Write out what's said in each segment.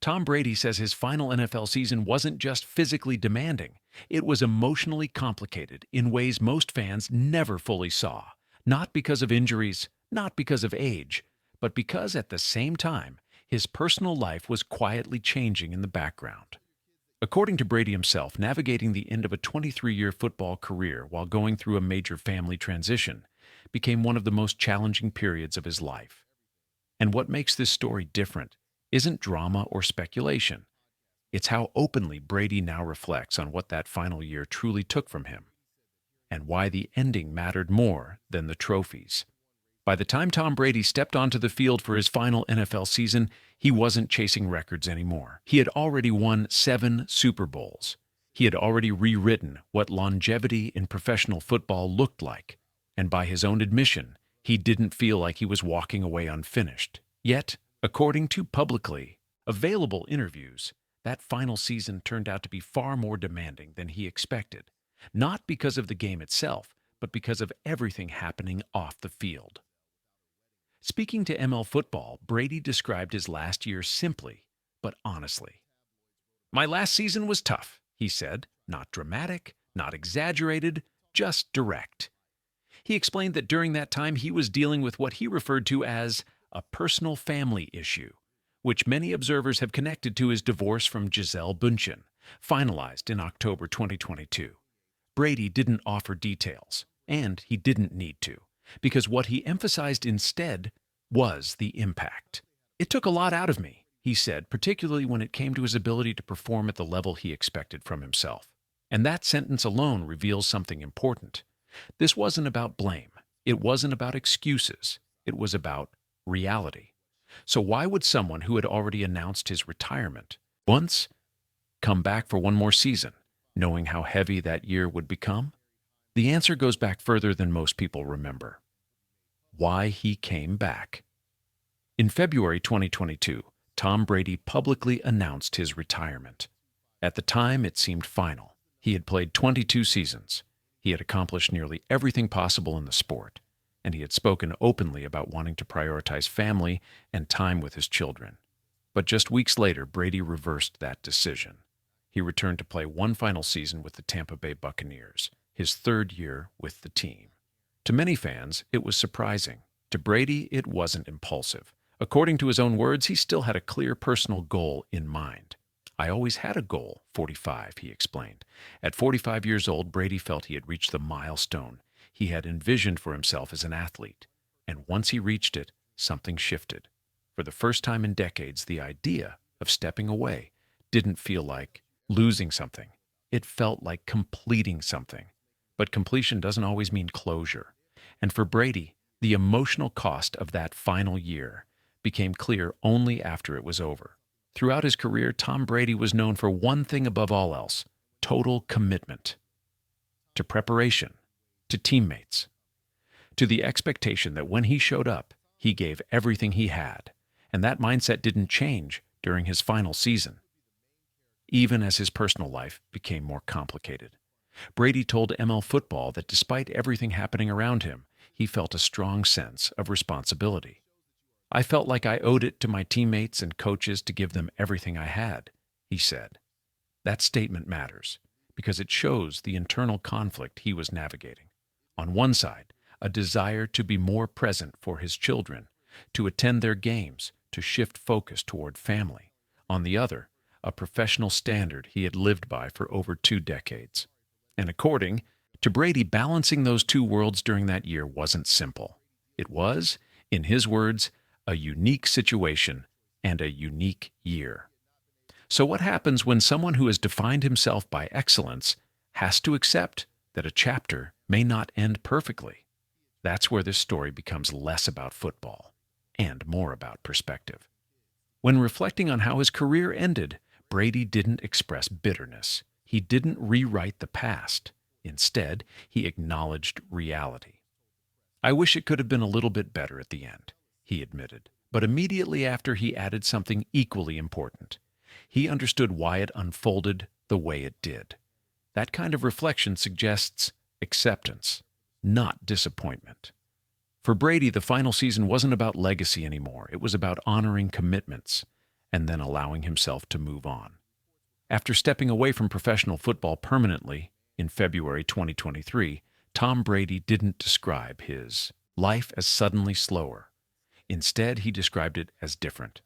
Tom Brady says his final NFL season wasn't just physically demanding, it was emotionally complicated in ways most fans never fully saw. Not because of injuries, not because of age, but because at the same time, his personal life was quietly changing in the background. According to Brady himself, navigating the end of a 23-year football career while going through a major family transition became one of the most challenging periods of his life. And what makes this story different isn't drama or speculation. It's how openly Brady now reflects on what that final year truly took from him, and why the ending mattered more than the trophies. By the time Tom Brady stepped onto the field for his final NFL season, he wasn't chasing records anymore. He had already won 7 Super Bowls. He had already rewritten what longevity in professional football looked like, and by his own admission, he didn't feel like he was walking away unfinished. Yet, according to publicly available interviews, that final season turned out to be far more demanding than he expected, not because of the game itself, but because of everything happening off the field. Speaking to ML Football, Brady described his last year simply, but honestly. "My last season was tough," he said, "not dramatic, not exaggerated, just direct." He explained that during that time he was dealing with what he referred to as a personal family issue, which many observers have connected to his divorce from Gisele Bündchen, finalized in October 2022. Brady didn't offer details, and he didn't need to, because what he emphasized instead was the impact. "It took a lot out of me," he said, particularly when it came to his ability to perform at the level he expected from himself. And that sentence alone reveals something important. This wasn't about blame. It wasn't about excuses. It was about reality. So why would someone who had already announced his retirement once come back for one more season, knowing how heavy that year would become? The answer goes back further than most people remember. Why he came back. In February 2022, Tom Brady publicly announced his retirement. At the time, it seemed final. He had played 22 seasons. He had accomplished nearly everything possible in the sport, and he had spoken openly about wanting to prioritize family and time with his children. But just weeks later, Brady reversed that decision. He returned to play one final season with the Tampa Bay Buccaneers, his 3rd year with the team. To many fans, it was surprising. To Brady, it wasn't impulsive. According to his own words, he still had a clear personal goal in mind. "I always had a goal, 45, he explained. At 45 years old, Brady felt he had reached the milestone he had envisioned for himself as an athlete. And once he reached it, something shifted. For the first time in decades, the idea of stepping away didn't feel like losing something. It felt like completing something. But completion doesn't always mean closure. And for Brady, the emotional cost of that final year became clear only after it was over. Throughout his career, Tom Brady was known for one thing above all else: total commitment. To preparation, to teammates, to the expectation that when he showed up, he gave everything he had. And that mindset didn't change during his final season, even as his personal life became more complicated. Brady told ML Football that despite everything happening around him, he felt a strong sense of responsibility. "I felt like I owed it to my teammates and coaches to give them everything I had," he said. That statement matters because it shows the internal conflict he was navigating. On one side, a desire to be more present for his children, to attend their games, to shift focus toward family. On the other, a professional standard he had lived by for over 2 decades. And according to Brady, balancing those two worlds during that year wasn't simple. It was, in his words, a unique situation and a unique year. So what happens when someone who has defined himself by excellence has to accept that a chapter may not end perfectly? That's where this story becomes less about football and more about perspective. When reflecting on how his career ended, Brady didn't express bitterness. He didn't rewrite the past. Instead, he acknowledged reality. "I wish it could have been a little bit better at the end," he admitted. But immediately after, he added something equally important. He understood why it unfolded the way it did. That kind of reflection suggests acceptance, not disappointment. For Brady, the final season wasn't about legacy anymore. It was about honoring commitments. and then allowing himself to move on. After stepping away from professional football permanently in February 2023, Tom Brady didn't describe his life as suddenly slower. Instead, he described it as different.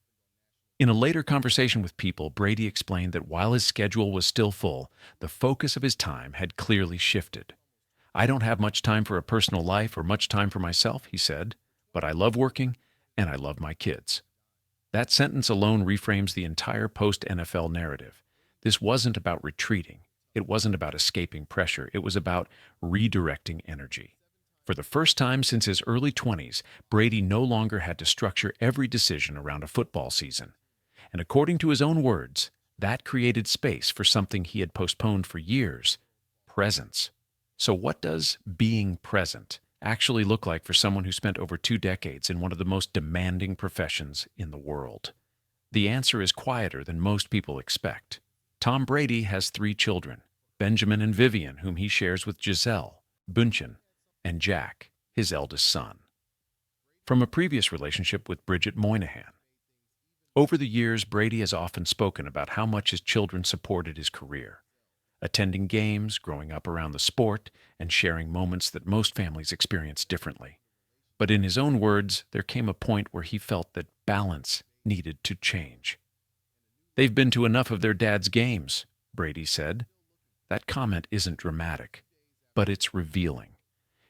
In a later conversation with People, Brady explained that while his schedule was still full, the focus of his time had clearly shifted. "I don't have much time for a personal life or much time for myself," he said, "but I love working and I love my kids." That sentence alone reframes the entire post-NFL narrative. This wasn't about retreating. It wasn't about escaping pressure. It was about redirecting energy. For the first time since his early 20s, Brady no longer had to structure every decision around a football season. And according to his own words, that created space for something he had postponed for years: presence. So what does being present actually look like for someone who spent over 2 decades in one of the most demanding professions in the world? The answer is quieter than most people expect. Tom Brady has 3 children, Benjamin and Vivian, whom he shares with Gisele Bündchen, and Jack, his eldest son, from a previous relationship with Bridget Moynihan. Over the years, Brady has often spoken about how much his children supported his career, attending games, growing up around the sport, and sharing moments that most families experience differently. But in his own words, there came a point where he felt that balance needed to change. "They've been to enough of their dad's games," Brady said. That comment isn't dramatic, but it's revealing.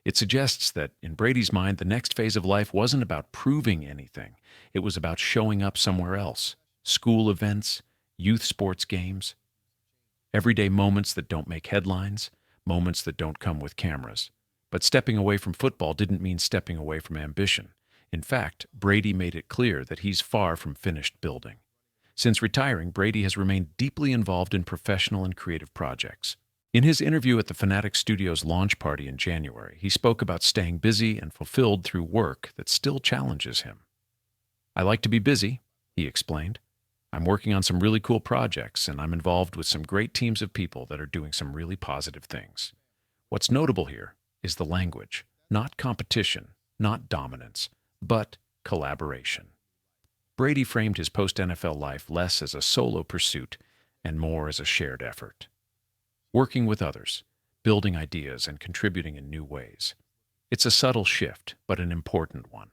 It suggests that, in Brady's mind, the next phase of life wasn't about proving anything. It was about showing up somewhere else: school events, youth sports games, everyday moments that don't make headlines, moments that don't come with cameras. But stepping away from football didn't mean stepping away from ambition. In fact, Brady made it clear that he's far from finished building. Since retiring, Brady has remained deeply involved in professional and creative projects. In his interview at the Fanatic Studios launch party in January, he spoke about staying busy and fulfilled through work that still challenges him. "I like to be busy," he explained. "I'm working on some really cool projects, and I'm involved with some great teams of people that are doing some really positive things." What's notable here is the language: not competition, not dominance, but collaboration. Brady framed his post-NFL life less as a solo pursuit and more as a shared effort. Working with others, building ideas, and contributing in new ways. It's a subtle shift, but an important one.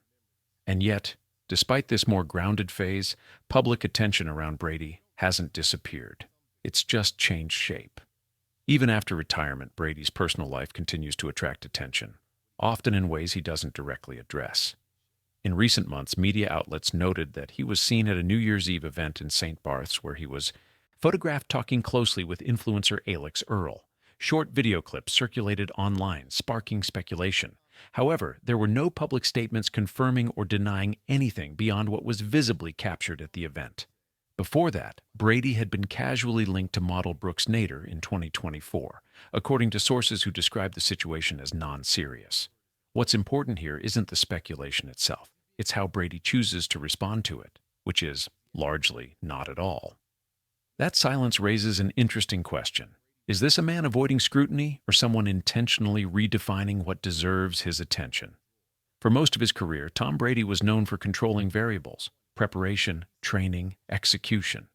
And yet, despite this more grounded phase, public attention around Brady hasn't disappeared. It's just changed shape. Even after retirement, Brady's personal life continues to attract attention, often in ways he doesn't directly address. In recent months, media outlets noted that he was seen at a New Year's Eve event in St. Barth's where he was photographed talking closely with influencer Alex Earl. Short video clips circulated online, sparking speculation. However, there were no public statements confirming or denying anything beyond what was visibly captured at the event. Before that, Brady had been casually linked to model Brooks Nader in 2024, according to sources who described the situation as non-serious. What's important here isn't the speculation itself. It's how Brady chooses to respond to it, which is largely not at all. That silence raises an interesting question. Is this a man avoiding scrutiny or someone intentionally redefining what deserves his attention? For most of his career, Tom Brady was known for controlling variables: preparation, training, execution.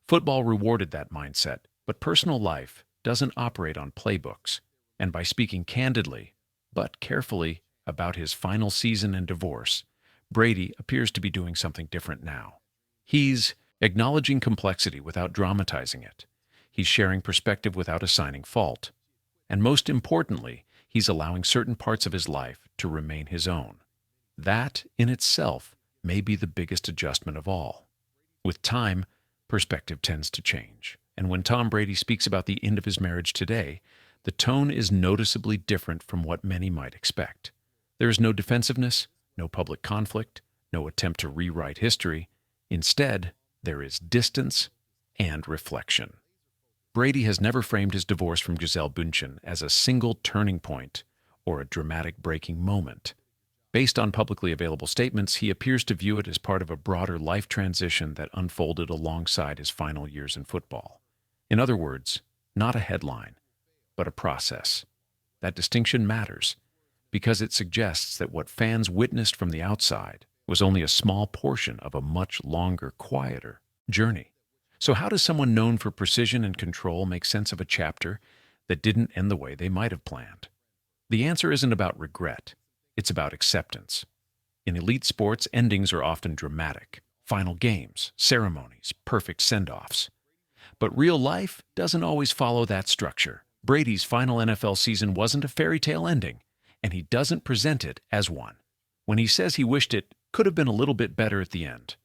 Football rewarded that mindset, but personal life doesn't operate on playbooks. And by speaking candidly, but carefully, about his final season and divorce, Brady appears to be doing something different now. He's acknowledging complexity without dramatizing it. He's sharing perspective without assigning fault. And most importantly, he's allowing certain parts of his life to remain his own. That, in itself, may be the biggest adjustment of all. With time, perspective tends to change. And when Tom Brady speaks about the end of his marriage today, the tone is noticeably different from what many might expect. There is no defensiveness, no public conflict, no attempt to rewrite history. Instead, there is distance and reflection. Brady has never framed his divorce from Gisele Bündchen as a single turning point or a dramatic breaking moment. Based on publicly available statements, he appears to view it as part of a broader life transition that unfolded alongside his final years in football. In other words, not a headline, but a process. That distinction matters because it suggests that what fans witnessed from the outside, was only a small portion of a much longer, quieter journey. So how does someone known for precision and control make sense of a chapter that didn't end the way they might have planned? The answer isn't about regret. It's about acceptance. In elite sports, endings are often dramatic. Final games, ceremonies, perfect send-offs. But real life doesn't always follow that structure. Brady's final NFL season wasn't a fairy tale ending, and he doesn't present it as one. When he says he wished it could have been a little bit better at the end,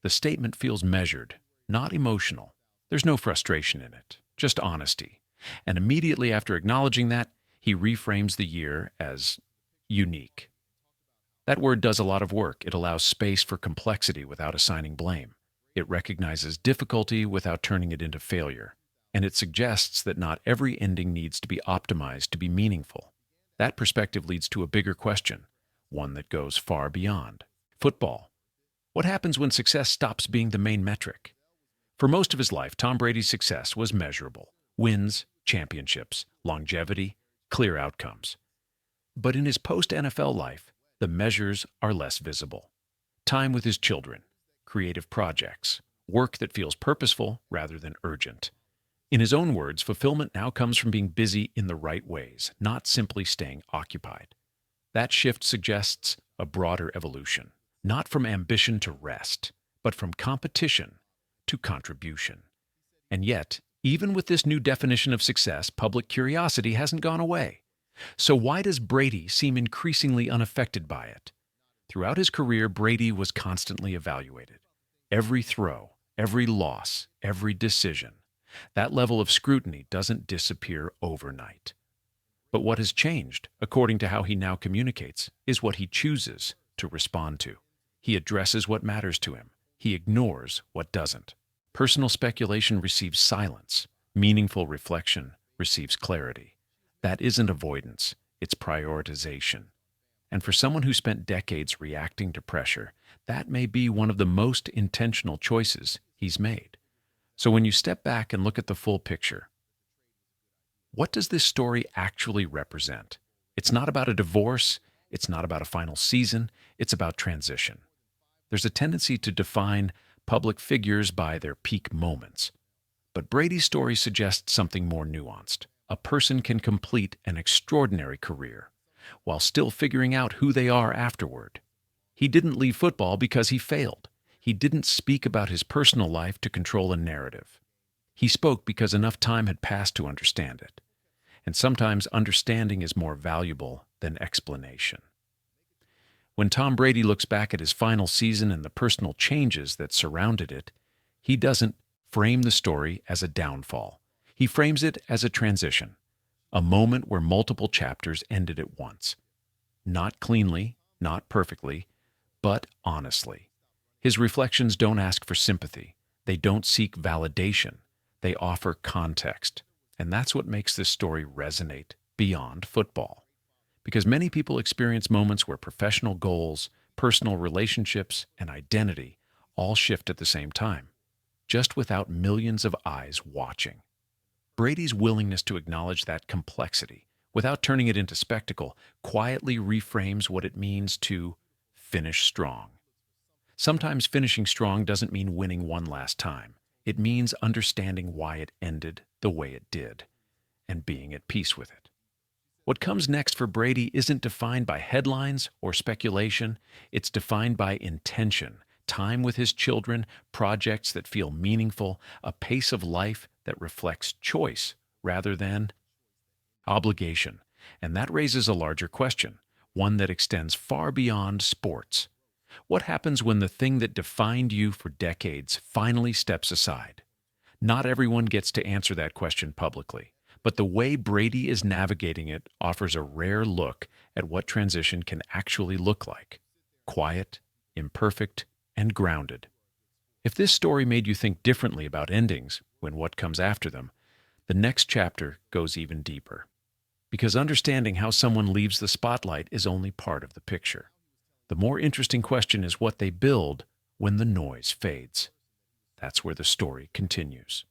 the statement feels measured, not emotional. There's no frustration in it, just honesty. And immediately after acknowledging that, he reframes the year as unique. That word does a lot of work. It allows space for complexity without assigning blame. It recognizes difficulty without turning it into failure. And it suggests that not every ending needs to be optimized to be meaningful. That perspective leads to a bigger question, one that goes far beyond football. What happens when success stops being the main metric? For most of his life, Tom Brady's success was measurable. Wins, championships, longevity, clear outcomes. But in his post-NFL life, the measures are less visible. Time with his children, creative projects, work that feels purposeful rather than urgent. In his own words, fulfillment now comes from being busy in the right ways, not simply staying occupied. That shift suggests a broader evolution, not from ambition to rest, but from competition to contribution. And yet, even with this new definition of success, public curiosity hasn't gone away. So why does Brady seem increasingly unaffected by it? Throughout his career, Brady was constantly evaluated. Every throw, every loss, every decision. That level of scrutiny doesn't disappear overnight. But what has changed, according to how he now communicates, is what he chooses to respond to. He addresses what matters to him. He ignores what doesn't. Personal speculation receives silence. Meaningful reflection receives clarity. That isn't avoidance, it's prioritization. And for someone who spent decades reacting to pressure, that may be one of the most intentional choices he's made. So when you step back and look at the full picture, what does this story actually represent? It's not about a divorce, it's not about a final season, it's about transition. There's a tendency to define public figures by their peak moments. But Brady's story suggests something more nuanced. A person can complete an extraordinary career while still figuring out who they are afterward. He didn't leave football because he failed. He didn't speak about his personal life to control a narrative. He spoke because enough time had passed to understand it. And sometimes understanding is more valuable than explanation. When Tom Brady looks back at his final season and the personal changes that surrounded it, he doesn't frame the story as a downfall. He frames it as a transition, a moment where multiple chapters ended at once. Not cleanly, not perfectly, but honestly. His reflections don't ask for sympathy. They don't seek validation. They offer context. And that's what makes this story resonate beyond football. Because many people experience moments where professional goals, personal relationships, and identity all shift at the same time, just without millions of eyes watching. Brady's willingness to acknowledge that complexity, without turning it into spectacle, quietly reframes what it means to finish strong. Sometimes finishing strong doesn't mean winning one last time. It means understanding why it ended the way it did, and being at peace with it. What comes next for Brady isn't defined by headlines or speculation. It's defined by intention, time with his children, projects that feel meaningful, a pace of life that reflects choice rather than obligation. And that raises a larger question, one that extends far beyond sports. What happens when the thing that defined you for decades finally steps aside? Not everyone gets to answer that question publicly, but the way Brady is navigating it offers a rare look at what transition can actually look like. Quiet, imperfect, and grounded. If this story made you think differently about endings when what comes after them, the next chapter goes even deeper. Because understanding how someone leaves the spotlight is only part of the picture. The more interesting question is what they build when the noise fades. That's where the story continues.